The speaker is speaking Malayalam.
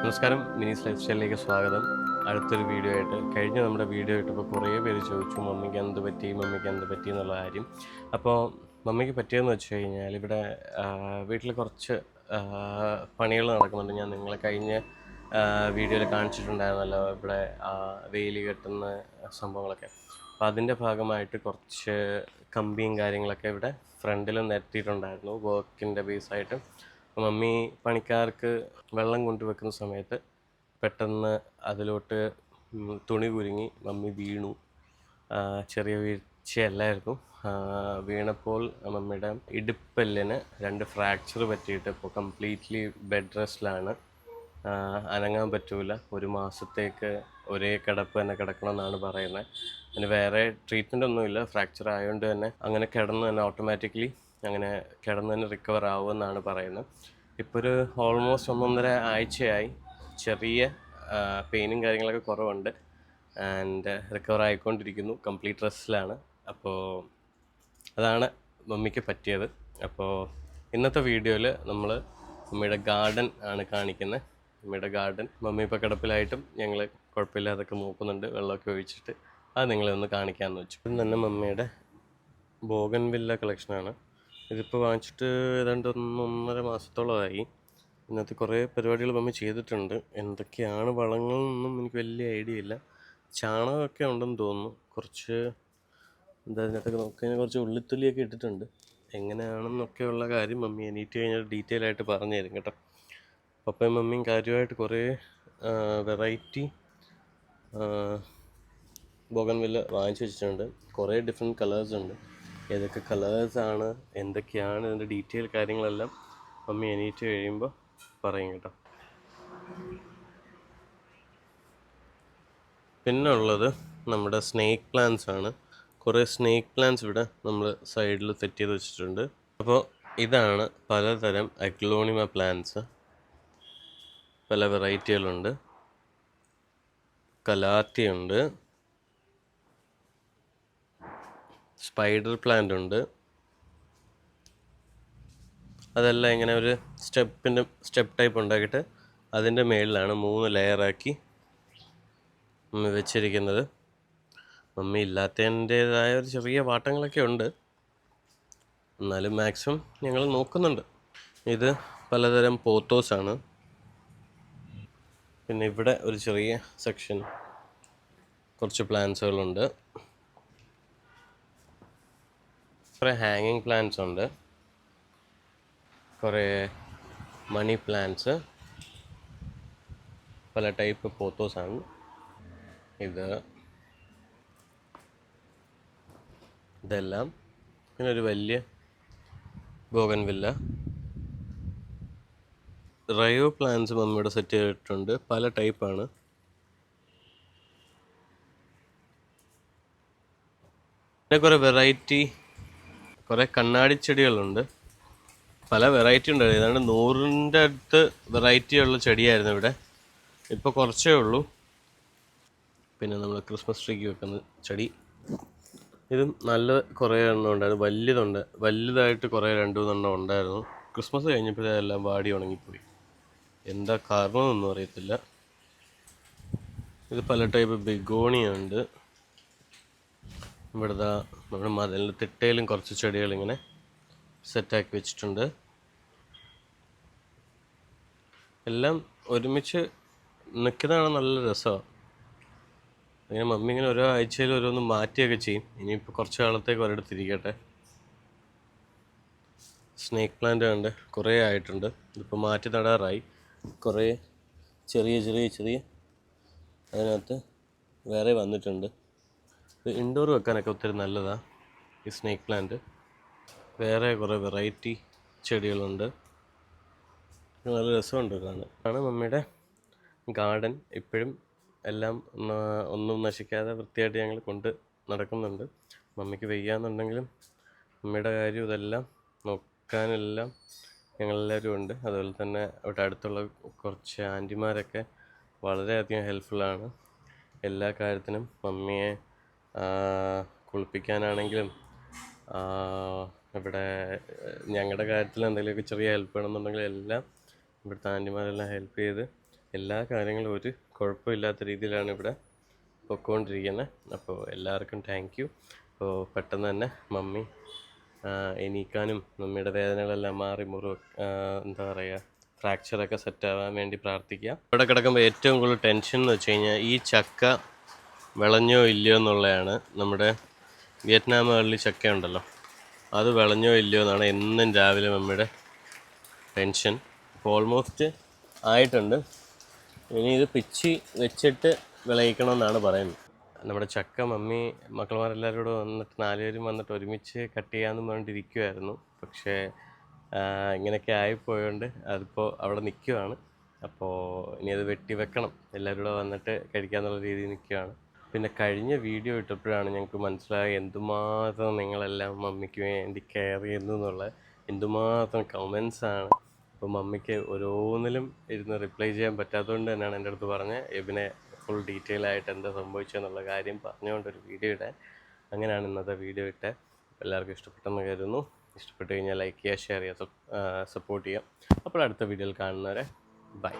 നമസ്കാരം, മിനീസ് ലൈഫ് സ്റ്റൈലിലേക്ക് സ്വാഗതം. അടുത്തൊരു വീഡിയോ ആയിട്ട് നമ്മുടെ വീഡിയോ ഇട്ടപ്പോൾ കുറേ പേര് ചോദിച്ചു മമ്മിക്ക് എന്ത് പറ്റി എന്നുള്ള കാര്യം. അപ്പോൾ മമ്മിക്ക് പറ്റിയെന്ന് വെച്ച് കഴിഞ്ഞാൽ ഇവിടെ വീട്ടിൽ കുറച്ച് പണികൾ നടക്കുന്നുണ്ട്. ഞാൻ നിങ്ങളെ കഴിഞ്ഞ വീഡിയോയിൽ കാണിച്ചിട്ടുണ്ടായിരുന്നല്ലോ, ഇവിടെ വേലി കെട്ടുന്ന സംഭവങ്ങളൊക്കെ. അപ്പോൾ അതിൻ്റെ ഭാഗമായിട്ട് കുറച്ച് കമ്പിയും കാര്യങ്ങളൊക്കെ ഇവിടെ ഫ്രണ്ടിൽ നിരത്തിയിട്ടുണ്ടായിരുന്നു വർക്കിൻ്റെ ബേസായിട്ട്. മമ്മി പണിക്കാർക്ക് വെള്ളം കൊണ്ടുവെക്കുന്ന സമയത്ത് പെട്ടെന്ന് അതിലോട്ട് തുണി കുരുങ്ങി മമ്മി വീണു. ചെറിയ വീഴ്ചയല്ലായിരുന്നു. വീണപ്പോൾ മമ്മിയുടെ ഇടുപ്പെല്ലിന് 2 ഫ്രാക്ചർ പറ്റിയിട്ട് ഇപ്പോൾ കംപ്ലീറ്റ്ലി ബെഡ് റെസ്റ്റിലാണ്. അനങ്ങാൻ പറ്റൂല. 1 മാസത്തേക്ക് ഒരേ കിടപ്പ് തന്നെ കിടക്കണം എന്നാണ് പറയുന്നത്. അതിന് വേറെ ട്രീറ്റ്മെൻ്റ് ഒന്നുമില്ല. ഫ്രാക്ചർ ആയതുകൊണ്ട് തന്നെ അങ്ങനെ കിടന്ന് തന്നെ ഓട്ടോമാറ്റിക്കലി അങ്ങനെ കിടന്ന് തന്നെ റിക്കവർ ആവുമെന്നാണ് പറയുന്നത്. ഇപ്പോൾ ഒരു ഓൾമോസ്റ്റ് 1.5 ആഴ്ചയായി. ചെറിയ പെയിനും കാര്യങ്ങളൊക്കെ കുറവുണ്ട്. ആൻഡ് റിക്കവർ ആയിക്കൊണ്ടിരിക്കുന്നു. കംപ്ലീറ്റ് റെസ്റ്റിലാണ്. അപ്പോൾ അതാണ് മമ്മിക്ക് പറ്റിയത്. അപ്പോൾ ഇന്നത്തെ വീഡിയോയിൽ നമ്മൾ മമ്മിയുടെ ഗാർഡൻ ആണ് കാണിക്കുന്നത്. മമ്മിയുടെ ഗാർഡൻ മമ്മി ഇപ്പോൾ കിടപ്പിലായിട്ടും ഞങ്ങൾ കുഴപ്പമില്ലാതൊക്കെ നോക്കുന്നുണ്ട്, വെള്ളമൊക്കെ ഒഴിച്ചിട്ട്. അത് നിങ്ങളൊന്ന് കാണിക്കാമെന്ന് വെച്ചു. ഇത് തന്നെ മമ്മിയുടെ ബോഗൻവില്ല കളക്ഷനാണ്. ഇതിപ്പോൾ വാങ്ങിച്ചിട്ട് ഏതാണ്ട് 1.5 മാസത്തോളമായി. ഇതിനകത്ത് കുറേ പരിപാടികൾ മമ്മി ചെയ്തിട്ടുണ്ട്. എന്തൊക്കെയാണ് വളങ്ങളെന്നൊന്നും എനിക്ക് വലിയ ഐഡിയ ഇല്ല. ചാണകമൊക്കെ ഉണ്ടെന്ന് തോന്നുന്നു. കുറച്ച് ഇതിനകത്തൊക്കെ നോക്കിക്കഴിഞ്ഞാൽ കുറച്ച് ഉള്ളിത്തൊലിയൊക്കെ ഇട്ടിട്ടുണ്ട്. എങ്ങനെയാണെന്നൊക്കെയുള്ള കാര്യം മമ്മി എണീറ്റ് കഴിഞ്ഞാൽ ഡീറ്റെയിൽ ആയിട്ട് പറഞ്ഞു തരും കേട്ടോ. പപ്പയും മമ്മിയും കാര്യമായിട്ട് കുറേ വെറൈറ്റി ബോഗൻവില്ല വാങ്ങിച്ചു വെച്ചിട്ടുണ്ട്. കുറേ ഡിഫറെൻറ്റ് കളേഴ്സ് ഉണ്ട്. ഏതൊക്കെ കളേഴ്സാണ്, എന്തൊക്കെയാണ് ഇതിൻ്റെ ഡീറ്റെയിൽ കാര്യങ്ങളെല്ലാം മമ്മി എണീറ്റ് കഴിയുമ്പോൾ പറയും കേട്ടോ. പിന്നെ ഉള്ളത് നമ്മുടെ സ്നേക്ക് പ്ലാന്റ്സ് ആണ്. കുറേ സ്നേക്ക് പ്ലാന്റ്സ് ഇവിടെ നമ്മൾ സൈഡിൽ സെറ്റ് ചെയ്ത് വെച്ചിട്ടുണ്ട്. അപ്പോൾ ഇതാണ് പലതരം അഗ്ലോണിമ പ്ലാന്റ്സ്. പല വെറൈറ്റികളുണ്ട്. കലാത്തിയുണ്ട്, സ്പൈഡർ പ്ലാന്റ് ഉണ്ട്. അതെല്ലാം ഇങ്ങനെ ഒരു സ്റ്റെപ്പ് ടൈപ്പ് ഉണ്ടാക്കിയിട്ട് അതിൻ്റെ മേളിലാണ് 3 ലെയറാക്കി മമ്മി വെച്ചിരിക്കുന്നത്. മമ്മി ഇല്ലാത്തതിൻ്റേതായ ഒരു ചെറിയ വാട്ടങ്ങളൊക്കെ ഉണ്ട്, എന്നാലും മാക്സിമം ഞങ്ങൾ നോക്കുന്നുണ്ട്. ഇത് പലതരം പോത്തോസാണ്. പിന്നെ ഇവിടെ ഒരു ചെറിയ സെക്ഷൻ കുറച്ച് പ്ലാന്റ്സുകളുണ്ട്. കുറേ ഹാങ്ങിങ് പ്ലാന്റ്സ് ഉണ്ട്, കുറേ മണി പ്ലാന്റ്സ്, പല ടൈപ്പ് പോത്തോസാണ്. ഇതെല്ലാം. പിന്നെ ഒരു വലിയ ബോഗൻവില്ല. റയോ പ്ലാന്റ്സ് മമ്മിയുടെ സെറ്റ് ചെയ്തിട്ടുണ്ട്. പല ടൈപ്പാണ്. പിന്നെ കുറേ വെറൈറ്റി കുറേ കണ്ണാടി ചെടികളുണ്ട്. പല വെറൈറ്റി ഉണ്ട്. ഏതാണ്ട് 100ൻ്റെ അടുത്ത് വെറൈറ്റി ഉള്ള ചെടിയായിരുന്നു ഇവിടെ. ഇപ്പോൾ കുറച്ചേ ഉള്ളൂ. പിന്നെ നമ്മൾ ക്രിസ്മസ് ട്രീക്ക് വെക്കുന്ന ചെടി, ഇതും നല്ല കുറേ എണ്ണം ഉണ്ടായിരുന്നു. വലുതായിട്ട് കുറേ 2-3 എണ്ണം ഉണ്ടായിരുന്നു. ക്രിസ്മസ് കഴിഞ്ഞപ്പോഴേ എല്ലാം വാടി ഉണങ്ങിപ്പോയി. എന്താ കാരണമെന്നൊന്നും അറിയത്തില്ല. ഇത് പല ടൈപ്പ് ബെഗോണിയ ഉണ്ട്. ഇവിടുത്തെ നമ്മുടെ മതിലിൻ്റെ തിട്ടയിലും കുറച്ച് ചെടികളിങ്ങനെ സെറ്റാക്കി വെച്ചിട്ടുണ്ട്. എല്ലാം ഒരുമിച്ച് നിൽക്കുന്നതാണ് നല്ല രസമാണ്. അങ്ങനെ മമ്മി ഇങ്ങനെ ഓരോ ആഴ്ചയിൽ ഓരോന്ന് മാറ്റിയൊക്കെ ചെയ്യും. ഇനിയിപ്പോൾ കുറച്ച് കാലത്തേക്ക് ഒരിടത്തിരിക്കട്ടെ. സ്നേക്ക് പ്ലാന്റ് കണ്ട് കുറേ ആയിട്ടുണ്ട്. ഇതിപ്പോൾ മാറ്റി നടാറായി. കുറേ ചെറിയ അതിനകത്ത് വേറെ വന്നിട്ടുണ്ട്. ഇത് ഇൻഡോർ വെക്കാനൊക്കെ ഒത്തിരി നല്ലതാണ് ഈ സ്നേക്ക് പ്ലാന്റ്. വേറെ കുറേ വെറൈറ്റി ചെടികളുണ്ട്. നല്ല രസമുണ്ട് കാണാൻ. മമ്മിയുടെ ഗാർഡൻ ഇപ്പോഴും എല്ലാം ഒന്നും നശിക്കാതെ വൃത്തിയായിട്ട് ഞങ്ങൾ കൊണ്ട് നടക്കുന്നുണ്ട്. മമ്മിക്ക് വയ്യാന്നുണ്ടെങ്കിലും മമ്മിയുടെ കാര്യം ഇതെല്ലാം നോക്കാനെല്ലാം ഞങ്ങളെല്ലാവരും ഉണ്ട്. അതുപോലെ തന്നെ അവിടെ അടുത്തുള്ള കുറച്ച് ആൻറ്റിമാരൊക്കെ വളരെയധികം ഹെൽപ്ഫുള്ളാണ് എല്ലാ കാര്യത്തിനും. മമ്മിയെ കുളിപ്പിക്കാനാണെങ്കിലും ഇവിടെ ഞങ്ങളുടെ കാര്യത്തിൽ എന്തെങ്കിലുമൊക്കെ ചെറിയ ഹെൽപ്പ് വേണമെന്നുണ്ടെങ്കിൽ എല്ലാം ഇവിടുത്തെ ആൻറ്റിമാരെല്ലാം ഹെൽപ്പ് ചെയ്ത് എല്ലാ കാര്യങ്ങളും ഒരു കുഴപ്പമില്ലാത്ത രീതിയിലാണ് ഇവിടെ പൊയ്ക്കൊണ്ടിരിക്കുന്നത്. അപ്പോൾ എല്ലാവർക്കും താങ്ക് യു. അപ്പോൾ പെട്ടെന്ന് തന്നെ മമ്മി എണീക്കാനും മമ്മിയുടെ വേദനകളെല്ലാം മാറി എന്താ പറയുക ഫ്രാക്ചറൊക്കെ സെറ്റാവാൻ വേണ്ടി പ്രാർത്ഥിക്കുക. ഇവിടെ കിടക്കുമ്പോൾ ഏറ്റവും കൂടുതൽ ടെൻഷൻ എന്ന് വെച്ച് കഴിഞ്ഞാൽ ഈ ചക്ക വിളഞ്ഞോ ഇല്ലയോ എന്നുള്ളതാണ്. നമ്മുടെ വിയറ്റ്നാം ഏർലി ചക്ക ഉണ്ടല്ലോ, അത് വിളഞ്ഞോ ഇല്ലയോ എന്നാണ് എന്നും രാവിലെ മമ്മിയുടെ ടെൻഷൻ. ഇപ്പോൾ ഓൾമോസ്റ്റ് ആയിട്ടുണ്ട്. ഇനി ഇത് പിച്ചി വെച്ചിട്ട് വിളയിക്കണമെന്നാണ് പറയുന്നത്. നമ്മുടെ ചക്ക മമ്മി മക്കളമാരെല്ലാവരും കൂടെ വന്നിട്ട് 4 പേരും വന്നിട്ട് ഒരുമിച്ച് കട്ട് ചെയ്യാമെന്ന് പറഞ്ഞിട്ടിരിക്കുമായിരുന്നു. പക്ഷേ ഇങ്ങനെയൊക്കെ ആയിപ്പോയതുകൊണ്ട് അതിപ്പോൾ അവിടെ നിൽക്കുവാണ്. അപ്പോൾ ഇനി അത് വെട്ടി വെക്കണം, എല്ലാവരും കൂടെ വന്നിട്ട് കഴിക്കാമെന്നുള്ള രീതിയിൽ നിൽക്കുകയാണ്. പിന്നെ കഴിഞ്ഞ വീഡിയോ ഇട്ടപ്പോഴാണ് ഞങ്ങൾക്ക് മനസ്സിലായത് എന്തുമാത്രം നിങ്ങളെല്ലാം മമ്മിക്ക് വേണ്ടി കെയർ ചെയ്യുന്നു എന്നുള്ളത്. എന്തുമാത്രം കമൻസാണ്. അപ്പോൾ മമ്മിക്ക് ഓരോന്നിലും ഇരുന്ന് റിപ്ലൈ ചെയ്യാൻ പറ്റാത്തതുകൊണ്ട് തന്നെയാണ് എൻ്റെ അടുത്ത് പറഞ്ഞത് എബിനെ ഫുൾ ഡീറ്റെയിൽ ആയിട്ട് എന്താ സംഭവിച്ചതെന്നുള്ള കാര്യം പറഞ്ഞുകൊണ്ടൊരു വീഡിയോ ഇടാൻ. അങ്ങനെയാണ് ഇന്നത്തെ വീഡിയോ ഇട്ടത്. എല്ലാവർക്കും ഇഷ്ടപ്പെട്ടെന്ന് കരുതുന്നു. ഇഷ്ടപ്പെട്ട് കഴിഞ്ഞാൽ ലൈക്ക് ചെയ്യുക, ഷെയർ ചെയ്യുക, സപ്പോർട്ട് ചെയ്യുക. അപ്പോൾ അടുത്ത വീഡിയോയിൽ കാണുന്നവരെ ബൈ.